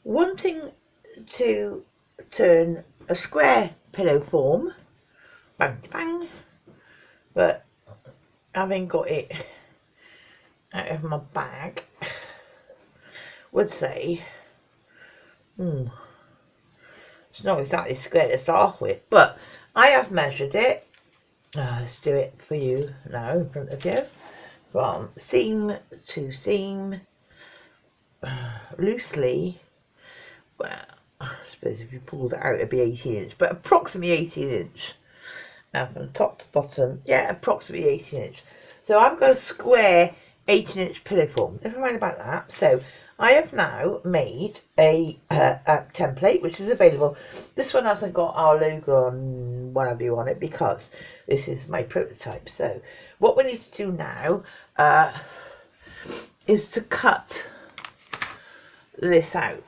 wanting to turn a square pillow form, bang bang, but having got it out of my bag, would say, it's not exactly square to start off with, but I have measured it. Let's do it for you now in front of you. From seam to seam, loosely, well, I suppose if you pulled it out it'd be 18 inch, but approximately 18 inch. Now from top to bottom, yeah, approximately 18 inch. So I've got a square 18 inch pillow form. Never mind about that. So I have now made a template which is available. This one hasn't got our logo on whatever you on it because this is my prototype. So what we need to do now is to cut this out.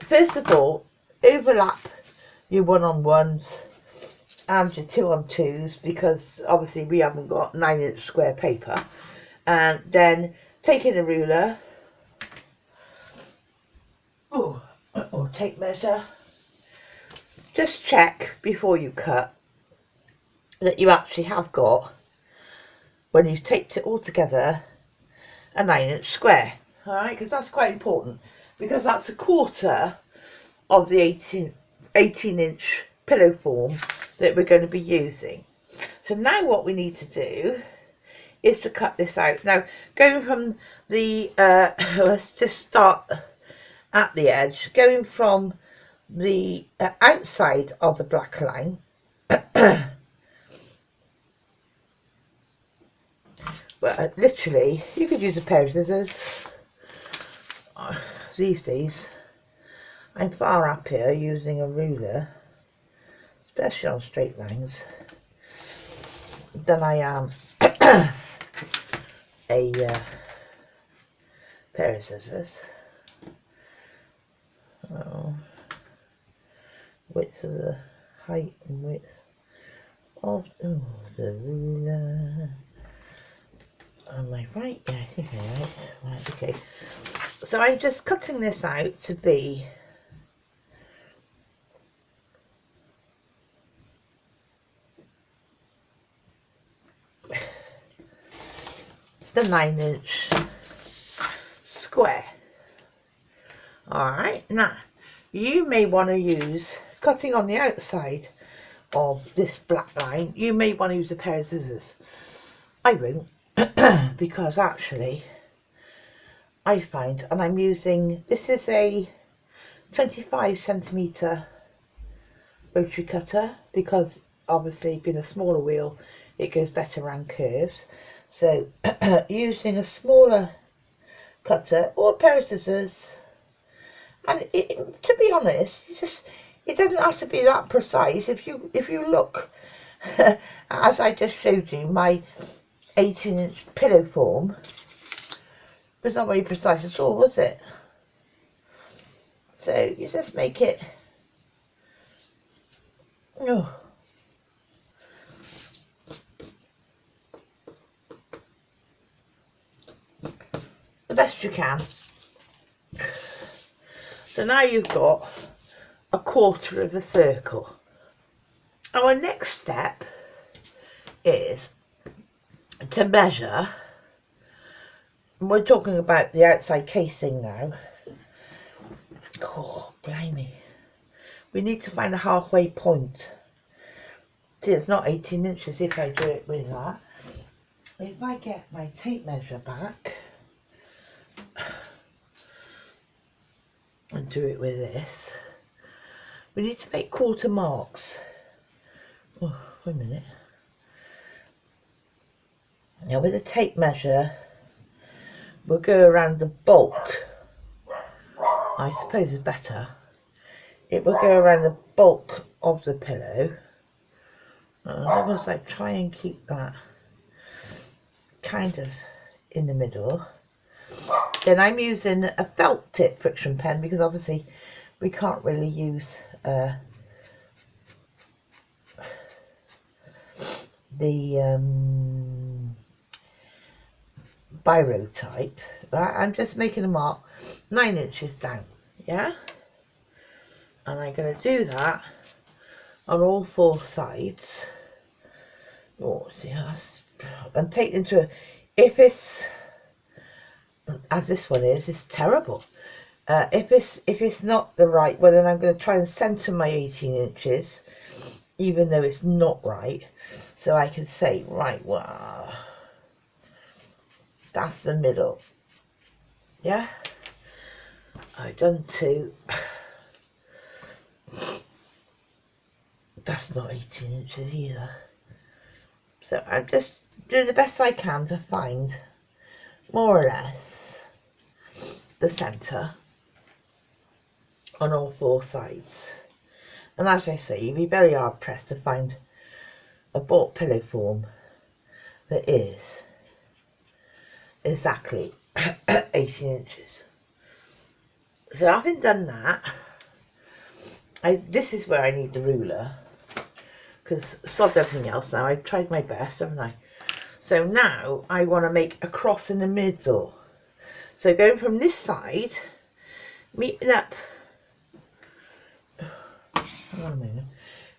First of all, overlap your 1-on-1s and your 2-on-2s because obviously we haven't got 9-inch square paper, and then taking a ruler or tape measure, just check before you cut that you actually have got, when you've taped it all together, a 9-inch square. Alright, because that's quite important, because that's a quarter of the 18-inch pillow form that we're going to be using. So now what we need to do is to cut this out. Now going from the let's just start at the edge, going from the outside of the black line well, literally you could use a pair of scissors. These days I'm far happier using a ruler, especially on straight lines, than I am a pair of scissors. Width of the height and width of the ruler. Am I right? Yeah, I think I'm right. Right, okay. So I'm just cutting this out to be the 9-inch square. Alright, now you may want to use, cutting on the outside of this black line, you may want to use a pair of scissors. I won't because actually I find, and I'm using, this is a 25cm rotary cutter because obviously being a smaller wheel it goes better around curves. So using a smaller cutter or a pair of scissors, and to be honest, it doesn't have to be that precise. If you look as I just showed you, my 18-inch pillow form was not very precise at all, was it? So you just make it the best you can. So now you've got a quarter of a circle. Our next step is to measure, and we're talking about the outside casing now. Oh, blimey. We need to find a halfway point. See, it's not 18 inches if I do it with that. If I get my tape measure back and do it with this, we need to make quarter marks. Oh, wait a minute. Now with a tape measure, we'll go around the bulk. I suppose it's better. It will go around the bulk of the pillow. As long as I try and keep that kind of in the middle. Then I'm using a felt tip friction pen because obviously we can't really use the biro type. Right? I'm just making a mark 9 inches down. yeah, and I'm going to do that on all 4 sides. Oh, see, and take into if it's, as this one is, it's terrible. If it's not the right, well, then I'm going to try and centre my 18 inches, even though it's not right, so I can say, right, well, that's the middle. Yeah, I've done 2. That's not 18 inches either. So I'm just doing the best I can to find more or less the centre on all 4 sides. And as I say, you'd be very hard pressed to find a bought pillow form that is exactly 18 inches. So having done that, this is where I need the ruler, because sod everything else now. I've tried my best, haven't I? So now I want to make a cross in the middle. So going from this side, meeting up, hang on a minute,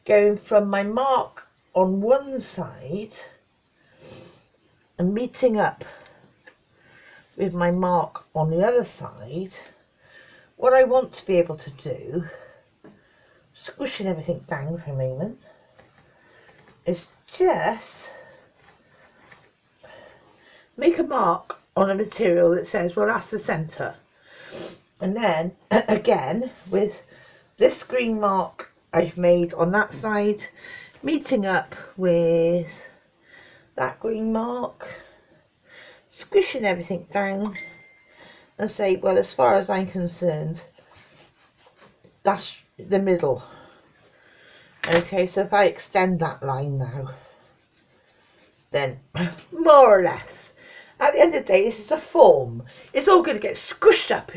going from my mark on one side and meeting up with my mark on the other side, what I want to be able to do, squishing everything down for a moment, is just make a mark on a material that says, well, that's the centre. And then again, with this green mark I've made on that side, meeting up with that green mark, squishing everything down, and say, well, as far as I'm concerned, that's the middle. Okay, so if I extend that line now, then more or less, at the end of the day, this is a form. It's all going to get squished up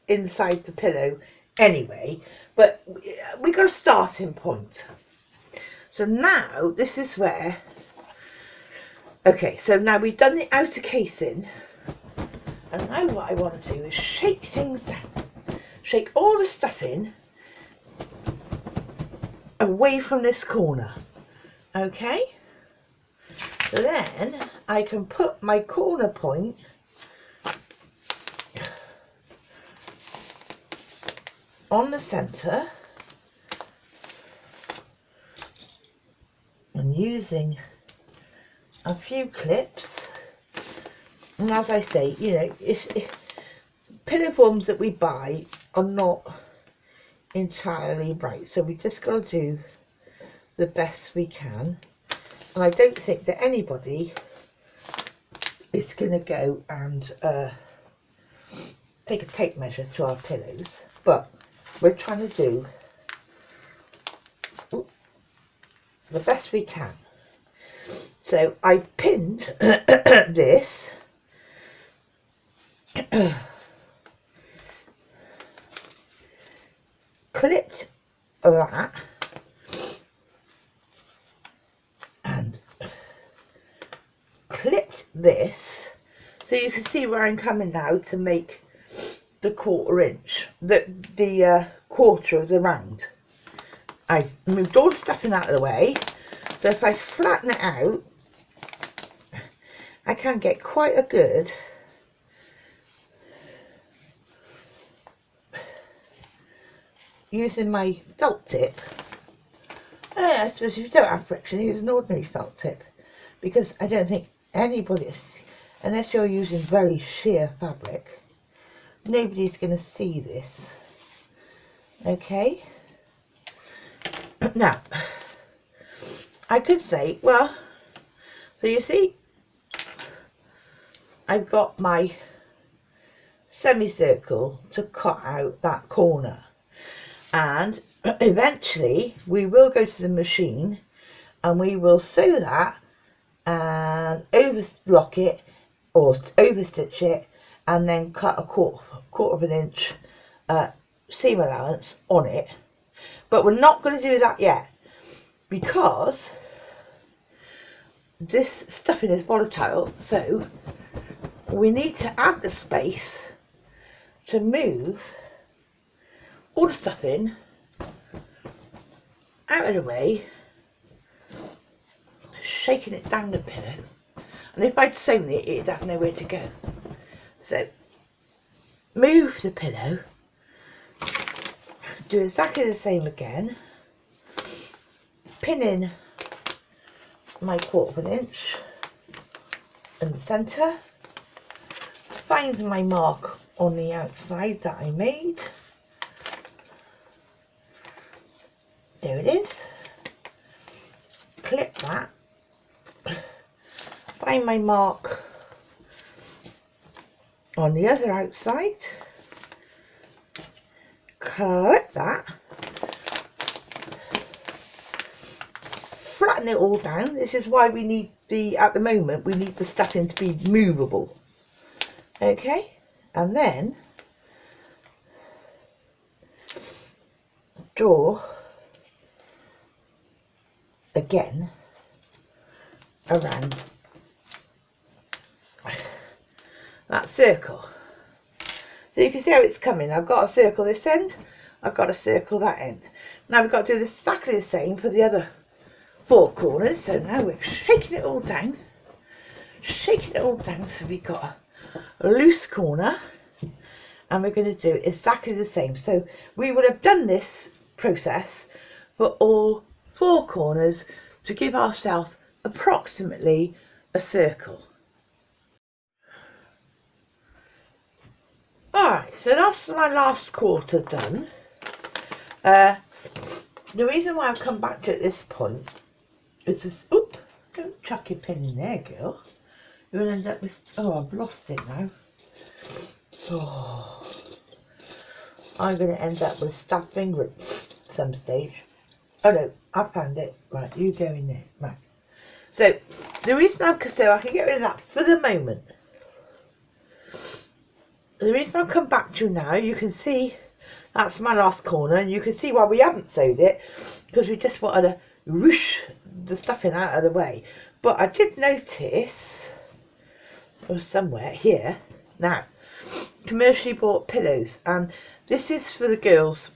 inside the pillow anyway, but we got a starting point. So now this is where, okay, so now we've done the outer casing, and now what I want to do is shake things down, shake all the stuff in away from this corner. Okay, so then I can put my corner point on the centre, and using a few clips, and as I say, you know, pillow forms that we buy are not entirely right, so we just got to do the best we can. And I don't think that anybody is going to go and take a tape measure to our pillows, but we're trying to do the best we can. So I've pinned this clipped that and clipped this, so you can see where I'm coming now to make the 1/4 inch, the quarter of the round. I've moved all the stuffing out of the way, so if I flatten it out, I can get quite a good using my felt tip. I suppose if you don't have friction, use an ordinary felt tip, because I don't think anybody, unless you're using very sheer fabric, nobody's going to see this. Okay, now I could say, well, so you see I've got my semicircle to cut out that corner, and eventually we will go to the machine and we will sew that and overlock it or overstitch it, and then cut a quarter of an inch seam allowance on it. But we're not going to do that yet, because this stuffing is volatile, so we need to add the space to move all the stuffing out of the way, shaking it down the pillow. And if I'd sewn it, it'd have nowhere to go. So move the pillow, do exactly the same again, pin in my 1/4 inch in the centre, find my mark on the outside that I made. There it is. Clip that, find my mark on the other outside, clip that, flatten it all down. This is why we need at the moment we need the stuffing to be movable. Okay, and then draw again around that circle. So you can see how it's coming. I've got to circle this end, I've got to circle that end. Now we've got to do exactly the same for the other 4 corners. So now we're shaking it all down, so we've got a loose corner, and we're going to do exactly the same. So we would have done this process for all 4 corners to give ourselves approximately a circle. Alright, so that's my last quarter done. The reason why I've come back to it at this point is this. Oop, don't chuck your pin in there, girl. You'll end up with. Oh, I've lost it now. Oh, I'm going to end up with stuffed finger at some stage. Oh no, I found it. Right, you go in there. Right. So the reason I can get rid of that for the moment. The reason I've come back to now, you can see that's my last corner, and you can see why we haven't sewed it, because we just wanted to whoosh the stuffing out of the way. But I did notice, or somewhere here, now, commercially bought pillows, and this is for the girls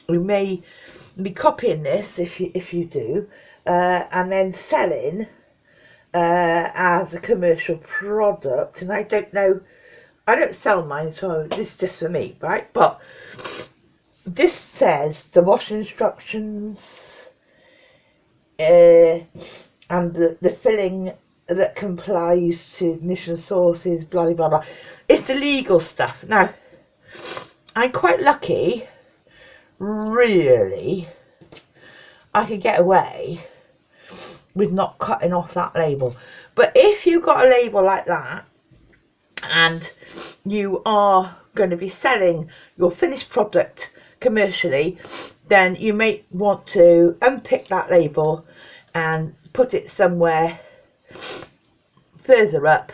who may be copying this if you do, and then selling as a commercial product. And I don't know, I don't sell mine, so this is just for me, right? But this says the washing instructions and the filling that complies to ignition sources, blah blah blah. It's the legal stuff. Now, I'm quite lucky, really. I could get away with not cutting off that label. But if you've got a label like that, and you are going to be selling your finished product commercially, then you may want to unpick that label and put it somewhere further up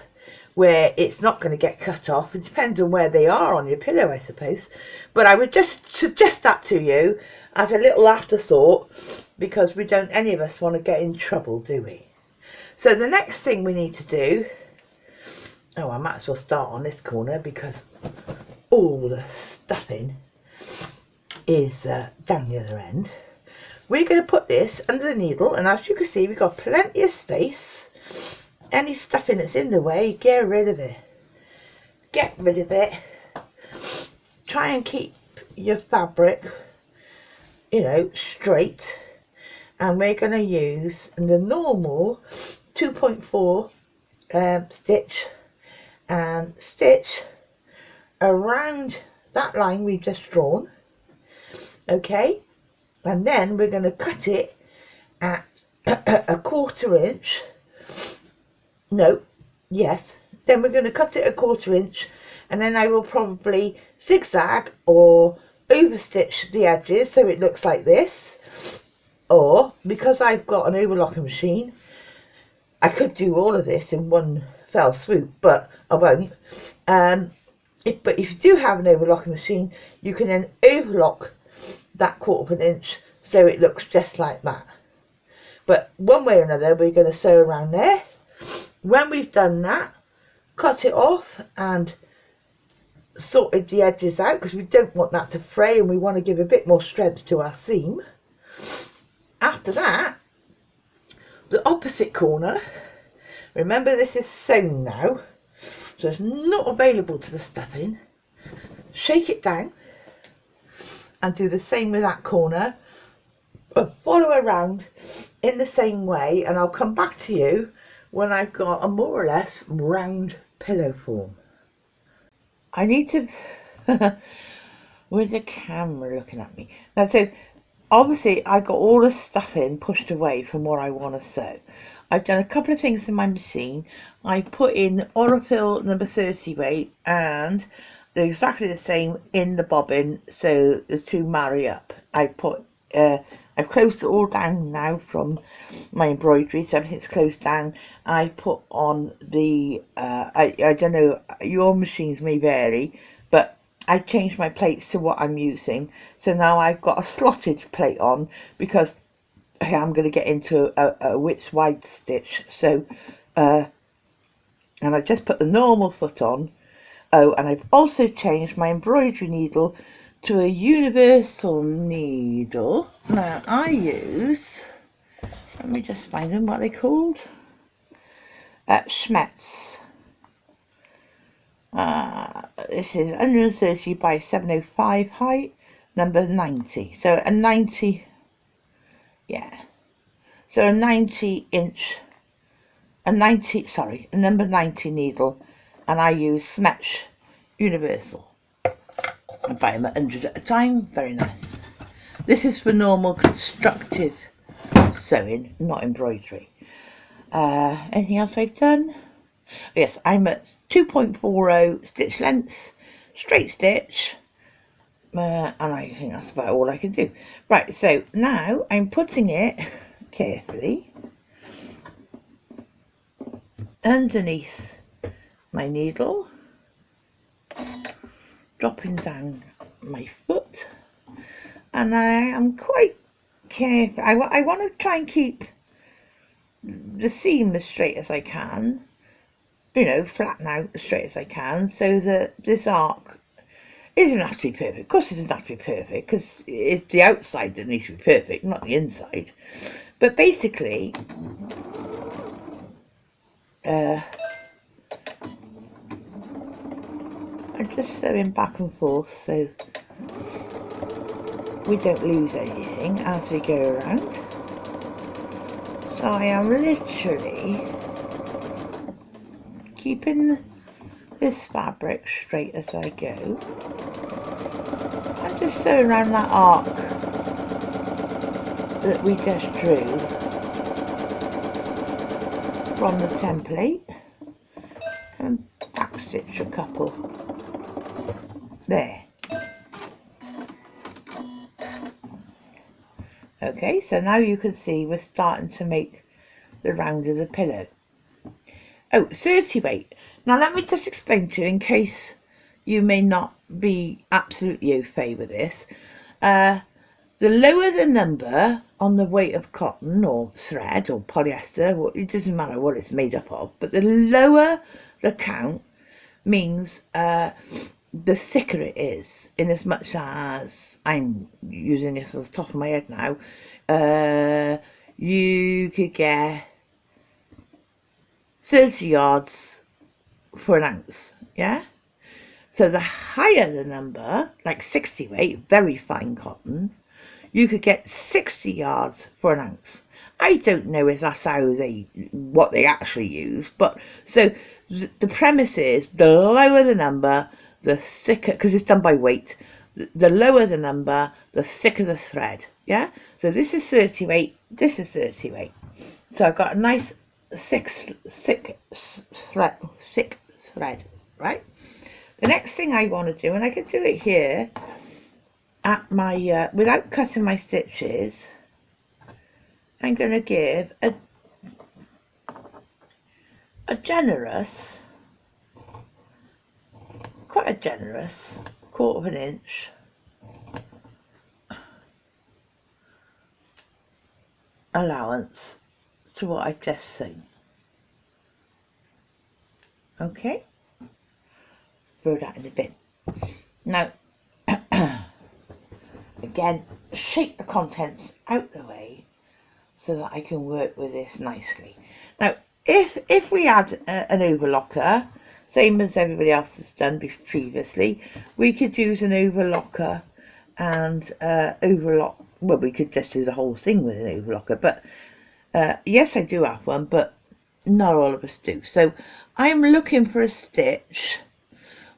where it's not going to get cut off. It depends on where they are on your pillow, I suppose, but I would just suggest that to you as a little afterthought, because we don't, any of us, want to get in trouble, do we? So the next thing we need to do, oh, I might as well start on this corner because all the stuffing is down the other end. We're going to put this under the needle, and as you can see, we've got plenty of space. Any stuffing that's in the way, get rid of it. Get rid of it. Try and keep your fabric, you know, straight. And we're going to use the normal 2.4 stitch, and stitch around that line we've just drawn. Okay, and then we're going to cut it at a 1/4 inch. No, yes, then we're going to cut it a 1/4 inch, and then I will probably zigzag or overstitch the edges so it looks like this. Or, because I've got an overlocking machine, I could do all of this in one fell swoop, but I won't. But if you do have an overlocking machine, you can then overlock that 1/4 inch so it looks just like that. But one way or another, we're going to sew around there. When we've done that, cut it off and sorted the edges out because we don't want that to fray and we want to give a bit more strength to our seam. After that, the opposite corner, remember this is sewn now, so it's not available to the stuffing. Shake it down and do the same with that corner, but follow around in the same way, and I'll come back to you when I've got a more or less round pillow form. I need to where's the camera looking at me now? So obviously I got all the stuffing pushed away from what I want to sew. I've done a couple of things in my machine. I put in Autofill number 30 weight, and they're exactly the same in the bobbin, so the two marry up. I've closed it all down now from my embroidery, so everything's closed down. I put on the I don't know, your machines may vary, but I changed my plates to what I'm using, so now I've got a slotted plate on because I'm going to get into a width wide stitch. So and I've just put the normal foot on. Oh, and I've also changed my embroidery needle to a universal needle. Now I use, let me just find them, what they called, Schmetz. This is 130 by 705 height, number 90. So a 90, yeah. So a 90 inch, a number 90 needle, and I use Schmetz Universal. I buy them at 100 at a time, very nice. This is for normal constructive sewing, not embroidery. Anything else I've done? Yes, I'm at 2.40 stitch lengths, straight stitch, and I think that's about all I can do. Right, so now I'm putting it carefully underneath my needle, dropping down my foot, and I am quite careful. I want to try and keep the seam as straight as I can, you know, flatten out as straight as I can, so that this arc, it doesn't have to be perfect. Of course it doesn't have to be perfect, because it's the outside that needs to be perfect, not the inside. But basically, I'm just sewing back and forth so we don't lose anything as we go around. So I am literally keeping this fabric straight as I go. I'm just sewing around that arc that we just drew from the template, and backstitch a couple there. Okay, so now you can see we're starting to make the round of the pillow. Oh, 30 weight. Now let me just explain to you, in case you may not be absolutely au fait with this. The lower the number on the weight of cotton or thread or polyester, it doesn't matter what it's made up of, but the lower the count means the thicker it is, in as much as, I'm using this off the top of my head now, you could get 30 yards for an ounce, yeah? So the higher the number, like 60 weight, very fine cotton, you could get 60 yards for an ounce. I don't know if that's what they actually use, but so the premise is the lower the number, the thicker, because it's done by weight, the lower the number, the thicker the thread, yeah? So this is 30 weight, this is 30 weight. So I've got a nice thick thread, right? The next thing I want to do, and I can do it here at my, without cutting my stitches, I'm going to give a generous, quite a generous 1/4 inch allowance to what I've just sewn. Okay, throw that in the bin. Now, again, shake the contents out the way so that I can work with this nicely. Now, if we add an overlocker, same as everybody else has done previously, we could use an overlocker and overlock. Well, we could just do the whole thing with an overlocker, but yes, I do have one, but not all of us do. So I'm looking for a stitch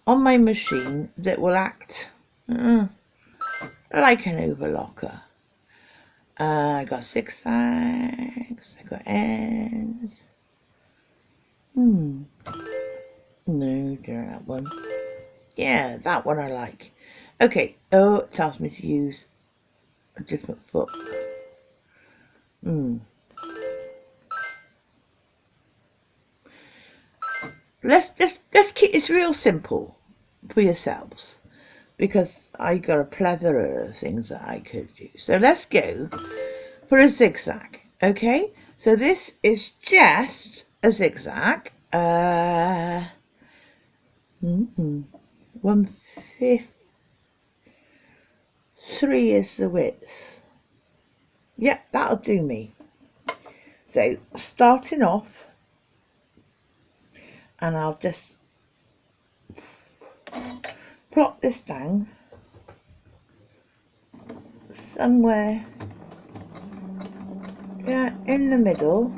on my machine that will act like an overlocker. I got zigzags, I got ends. No, do that one. Yeah, that one I like. Okay, oh, it tells me to use a different foot. Let's keep this real simple for yourselves, because I got a plethora of things that I could do. So let's go for a zigzag. Okay, so this is just a zigzag. 1/5. 3 is the width. Yep, that'll do me. So starting off, and I'll just plop this down somewhere, yeah, in the middle.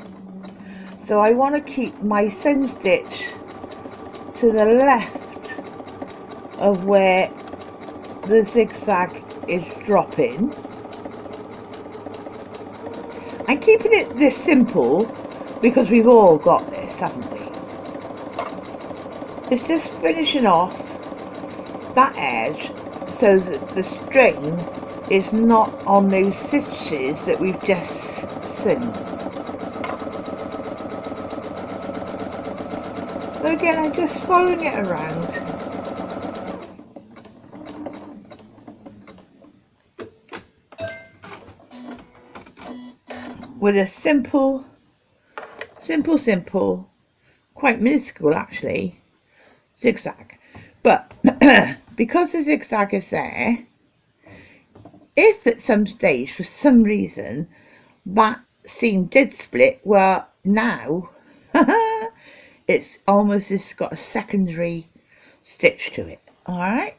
So I want to keep my sewn stitch to the left of where the zigzag is dropping. I'm keeping it this simple because we've all got this, haven't we? It's just finishing off that edge so that the string is not on those stitches that we've just sewn. So again, I'm just following it around. With a simple, quite minuscule actually, zigzag. But because the zigzag is there, if at some stage for some reason that seam did split, well, now it's got a secondary stitch to it. All right,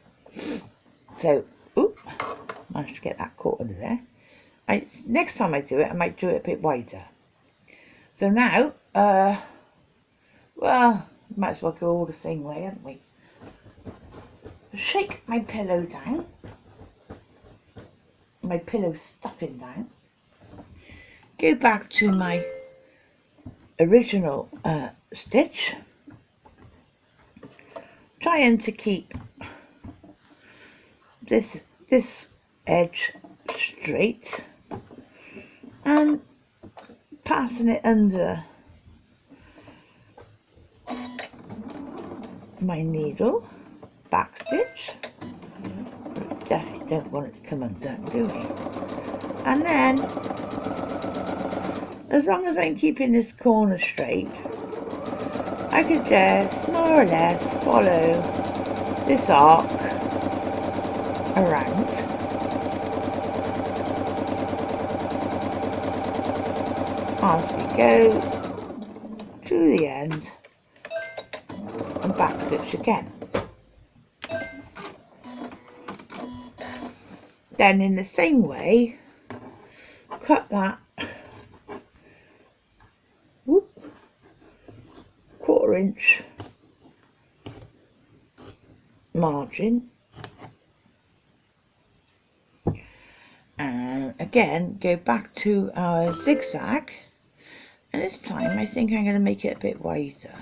so managed to get that caught under there. Next time I do it, I might do it a bit wider. So now, well, might as well go all the same way, haven't we? Shake my pillow down, my pillow stuffing down. Go back to my original stitch, trying to keep this edge straight and passing it under my needle, back stitch. Definitely don't want it to come undone, do we? And then, as long as I'm keeping this corner straight, I could just more or less follow this arc around. As we go to the end and back stitch again. Then in the same way, cut that 1/4 inch margin, and again go back to our zigzag, and this time I think I'm going to make it a bit wider.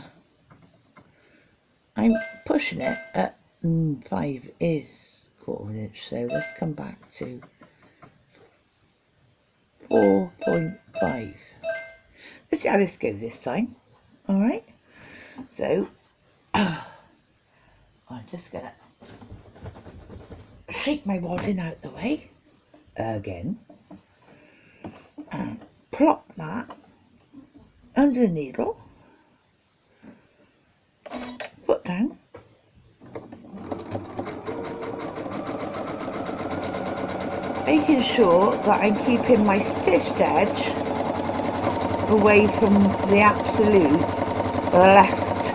I'm pushing it at 5 is 1/4 inch, so let's come back to 4.5. Let's see how this goes this time. All right, so I'm just gonna shake my wadding out the way again and plop that under the needle, foot down, making sure that I'm keeping my stitched edge away from the absolute left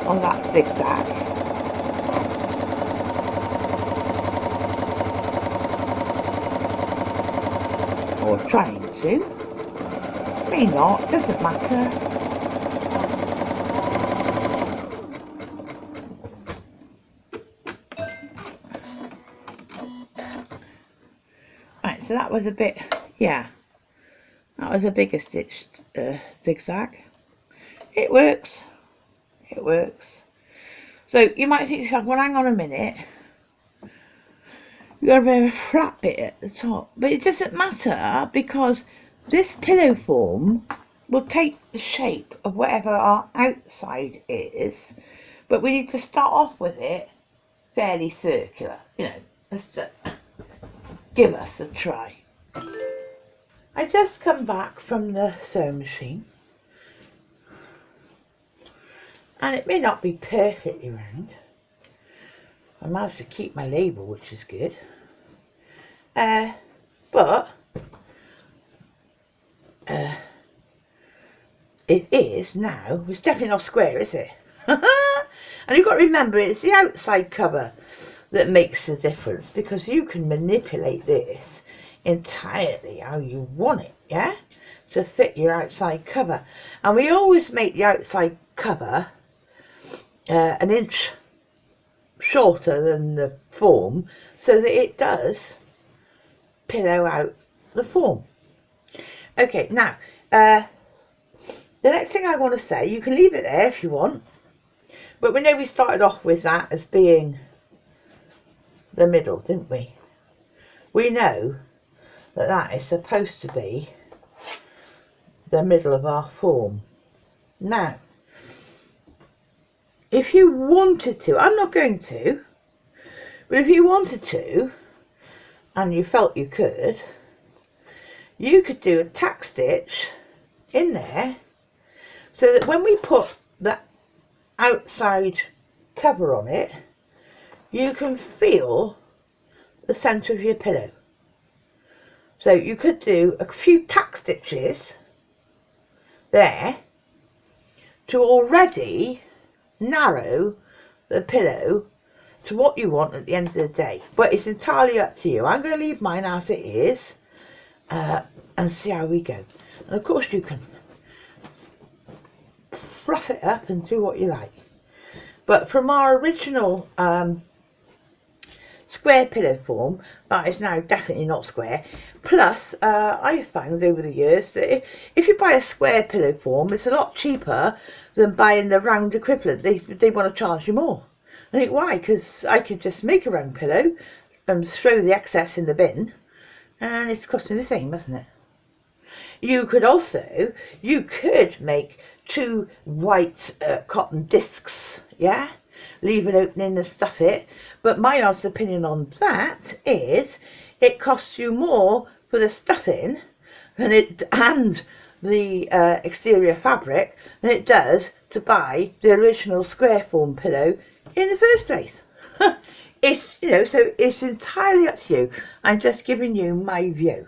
on that zigzag. Or trying to. May not, doesn't matter. Right, so that was a bit, yeah, that was a bigger stitched zigzag. It works. It works. So you might think to yourself, well, hang on a minute. You've got a bit of a flat bit at the top. But it doesn't matter because this pillow form will take the shape of whatever our outside is. But we need to start off with it fairly circular. You know, just to give us a try. I just come back from the sewing machine. And it may not be perfectly round. I managed to keep my label, which is good. But it is now, it's definitely not square, is it? And you've got to remember, it's the outside cover that makes the difference, because you can manipulate this entirely how you want it, yeah, to fit your outside cover. And we always make the outside cover an inch shorter than the form, so that it does pillow out the form. Okay, now the next thing I want to say, you can leave it there if you want, but we know we started off with that as being the middle, didn't we? We know that that is supposed to be the middle of our form. Now, if you wanted to, I'm not going to, but if you wanted to, and you felt you could do a tack stitch in there, so that when we put the outside cover on it, you can feel the centre of your pillow. So you could do a few tack stitches there to already narrow the pillow to what you want at the end of the day. But it's entirely up to you. I'm going to leave mine as it is and see how we go. And of course you can fluff it up and do what you like. But from our original square pillow form, that is now definitely not square. Plus, I've found over the years that if you buy a square pillow form, it's a lot cheaper than buying the round equivalent. They want to charge you more. I think, why? Because I could just make a round pillow and throw the excess in the bin, and it's costing the same, isn't it? You could also, make two white cotton discs, yeah? Leave an opening and stuff it. But my honest opinion on that is it costs you more for the stuffing and the exterior fabric than it does to buy the original square form pillow in the first place. It's, you know, so it's entirely up to you. I'm just giving you my view.